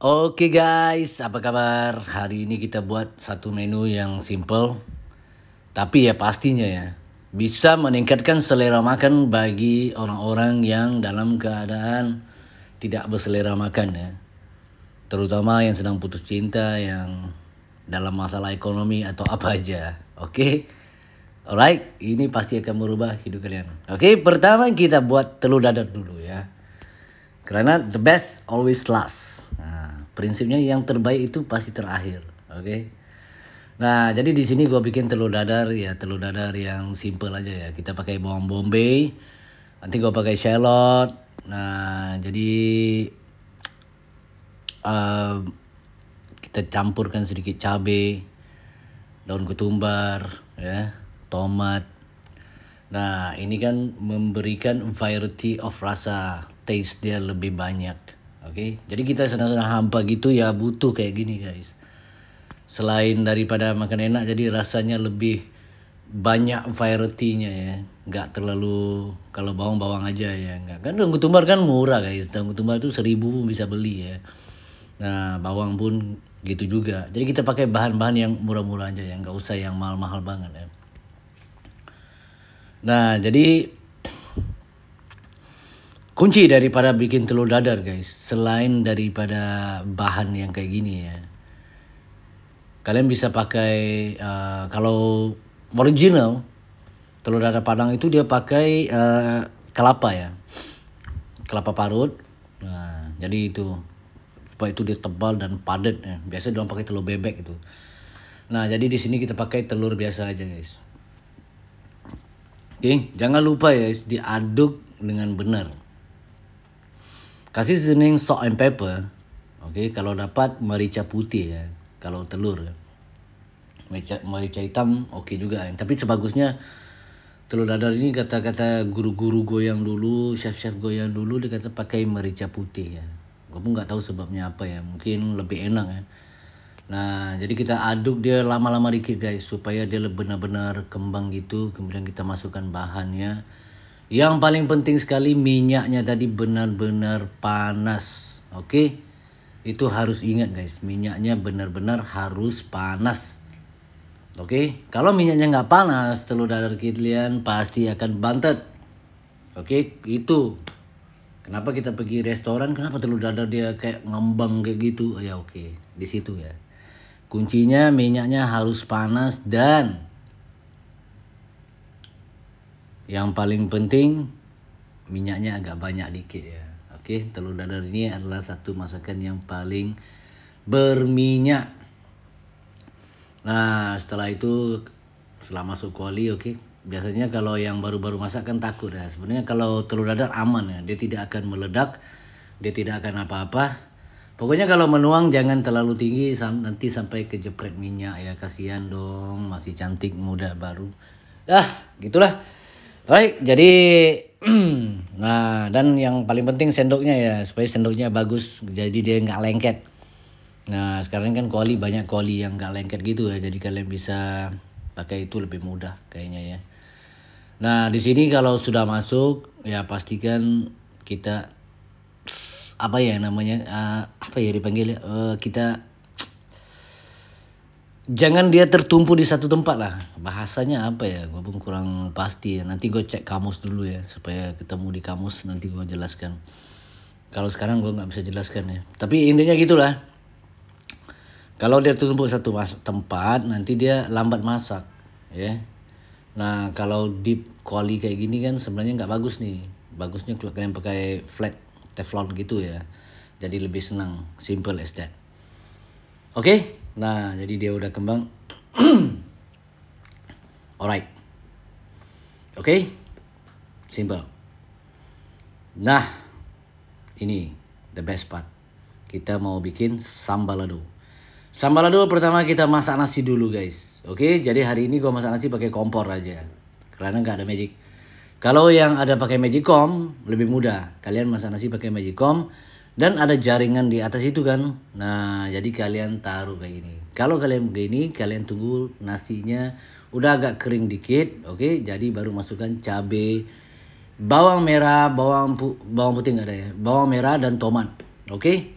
Oke guys, apa kabar? Hari ini kita buat satu menu yang simple, tapi ya pastinya ya bisa meningkatkan selera makan bagi orang-orang yang dalam keadaan tidak berselera makan ya. Terutama yang sedang putus cinta, yang dalam masalah ekonomi atau apa aja. Oke. Alright, ini pasti akan merubah hidup kalian. Oke, pertama kita buat telur dadar dulu ya. Karena the best always last. Nah, prinsipnya yang terbaik itu pasti terakhir. Oke. Nah, jadi di sini gue bikin telur dadar ya, telur dadar yang simple aja ya. Kita pakai bawang bombay. Nanti gue pakai shallot. Nah, jadi eh, kita campurkan sedikit cabai, daun ketumbar, ya, tomat. Nah, ini kan memberikan variety of rasa, taste dia lebih banyak. Oke, jadi kita senang-senang hampa gitu ya butuh kayak gini guys. Selain daripada makan enak, jadi rasanya lebih banyak variety-nya ya. Nggak terlalu kalau bawang-bawang aja ya. Nggak. Kan daun ketumbar kan murah guys. Daun ketumbar itu 1.000 pun bisa beli ya. Nah, bawang pun gitu juga. Jadi kita pakai bahan-bahan yang murah-murah aja ya. Nggak usah yang mahal-mahal banget ya. Nah, jadi kunci daripada bikin telur dadar guys, selain daripada bahan yang kayak gini ya, kalian bisa pakai kalau original telur dadar Padang itu dia pakai kelapa ya, kelapa parut. Nah, jadi itu supaya itu dia tebal dan padat ya. Biasa dia pakai telur bebek itu. Nah, jadi di sini kita pakai telur biasa aja guys. Oke, jangan lupa ya diaduk dengan benar. Kasih seasoning salt and pepper. Oke, kalau dapat merica putih ya. Kalau telur ya. Merica hitam oke juga ya. Tapi sebagusnya telur dadar ini kata-kata guru-guru goyang dulu, chef-chef goyang dulu dia kata pakai merica putih ya. Gue pun nggak tahu sebabnya apa ya. Mungkin lebih enak ya. Nah, jadi kita aduk dia lama-lama dikit guys supaya dia benar-benar kembang gitu. Kemudian kita masukkan bahannya. Yang paling penting sekali minyaknya tadi benar-benar panas. Oke? Itu harus ingat guys, minyaknya benar-benar harus panas. Oke? Kalau minyaknya nggak panas, telur dadar kalian pasti akan bantet. Oke? Itu. Kenapa kita pergi restoran, kenapa telur dadar dia kayak ngembang kayak gitu? Ya oke, di situ ya. Kuncinya minyaknya harus panas dan yang paling penting minyaknya agak banyak dikit ya. Oke, telur dadar ini adalah satu masakan yang paling berminyak. Nah, setelah itu setelah masuk kuali oke. Biasanya kalau yang baru-baru masak kan takut ya. Sebenarnya kalau telur dadar aman ya, dia tidak akan meledak, dia tidak akan apa-apa. Pokoknya kalau menuang jangan terlalu tinggi nanti sampai kejepret minyak ya, kasihan dong, masih cantik muda baru. Gitulah. Baik, jadi nah dan yang paling penting sendoknya ya supaya sendoknya bagus jadi dia nggak lengket. Nah sekarang kan kuali banyak kuali yang nggak lengket gitu ya jadi kalian bisa pakai itu lebih mudah kayaknya ya. Nah di sini kalau sudah masuk ya pastikan kita apa ya namanya apa ya dipanggil kita jangan dia tertumpu di satu tempat lah. Bahasanya apa ya? Gue pun kurang pasti ya. Nanti gue cek kamus dulu ya supaya ketemu di kamus nanti gue jelaskan. Kalau sekarang gue nggak bisa jelaskan ya. Tapi intinya gitulah. Kalau dia tertumpu satu tempat nanti dia lambat masak ya. Nah kalau deep quali kayak gini kan sebenarnya nggak bagus nih. Bagusnya kalau kalian pakai flat teflon gitu ya. Jadi lebih senang. Simple as that. Oke, nah jadi dia udah kembang. Alright, oke, simple. Nah, ini the best part. Kita mau bikin sambal lado. Sambal lado pertama kita masak nasi dulu guys. Oke, jadi hari ini gua masak nasi pakai kompor aja. Karena nggak ada magic. Kalau yang ada pakai magicom lebih mudah. Kalian masak nasi pakai magicom. Dan ada jaringan di atas itu kan. Nah jadi kalian taruh kayak gini. Kalau kalian begini kalian tunggu nasinya udah agak kering dikit. Oke, jadi baru masukkan cabai, bawang merah, bawang putih nggak ada ya. Bawang merah dan tomat. Oke.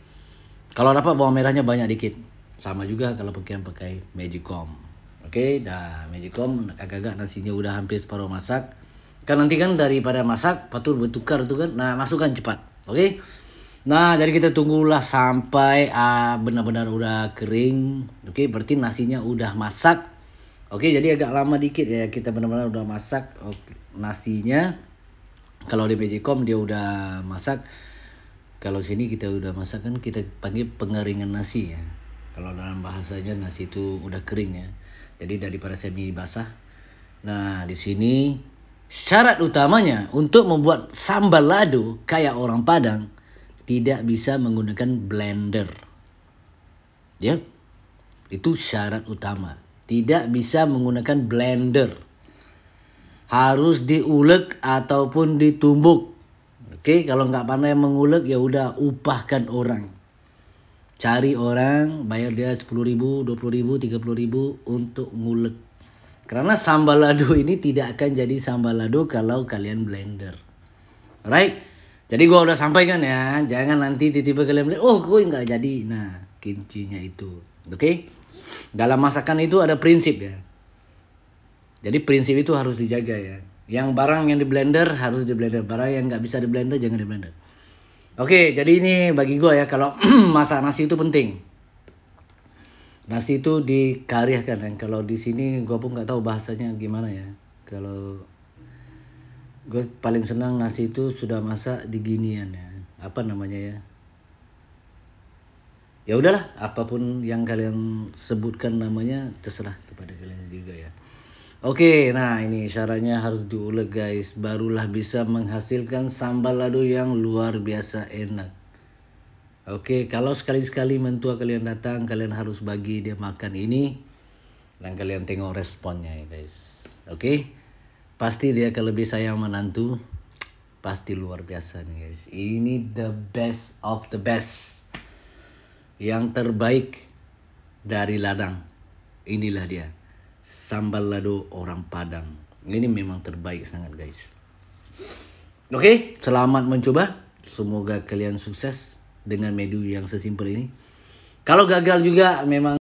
Kalau dapat bawang merahnya banyak dikit. Sama juga kalau pakai Magicom. Oke, dah Magicom agak-agak nasinya udah hampir separuh masak. Kan nanti kan daripada masak patut bertukar tuh kan. Nah, masukkan cepat. Oke. Nah, jadi kita tunggulah sampai benar-benar udah kering. Oke, berarti nasinya udah masak. Oke, jadi agak lama dikit ya kita benar-benar udah masak. Oke, nasinya. Kalau di Magicom dia udah masak. Kalau sini kita udah masak kan kita panggil pengeringan nasi ya. Kalau dalam bahasanya nasi itu udah kering ya. Jadi daripada semi basah. Nah, di sini syarat utamanya untuk membuat sambal lado kayak orang Padang tidak bisa menggunakan blender. Ya. Itu syarat utama. Tidak bisa menggunakan blender. Harus diulek ataupun ditumbuk. Oke, kalau nggak pandai mengulek ya udah upahkan orang. Cari orang, bayar dia 10.000, 20.000, 30.000 untuk ngulek. Karena sambal lado ini tidak akan jadi sambal lado kalau kalian blender. Alright? Jadi gua udah sampaikan ya, jangan nanti tiba-tiba kalian bilang, oh gue nggak jadi. Nah, kuncinya itu. Oke? Dalam masakan itu ada prinsip ya. Jadi prinsip itu harus dijaga ya. Yang barang yang di blender harus di blender. Barang yang nggak bisa di blender jangan di blender. Oke, jadi ini bagi gue ya kalau masak nasi itu penting. Nasi itu dikariahkan kan. Kalau di sini gue pun nggak tahu bahasanya gimana ya. Kalau gue paling senang nasi itu sudah masak di ginian ya. Apa namanya ya? Ya udahlah, apapun yang kalian sebutkan namanya terserah kepada kalian juga ya. Oke, nah ini syaratnya harus diulek guys. Barulah bisa menghasilkan sambal lado yang luar biasa enak. Oke, kalau sekali-sekali mentua kalian datang, kalian harus bagi dia makan ini. Dan kalian tengok responnya ya guys. Oke, pasti dia akan lebih sayang menantu. Pasti luar biasa nih guys. Ini the best of the best. Yang terbaik dari ladang. Inilah dia. Sambal lado orang Padang. Ini memang terbaik sangat guys. Oke, selamat mencoba. Semoga kalian sukses dengan menu yang sesimpel ini. Kalau gagal juga memang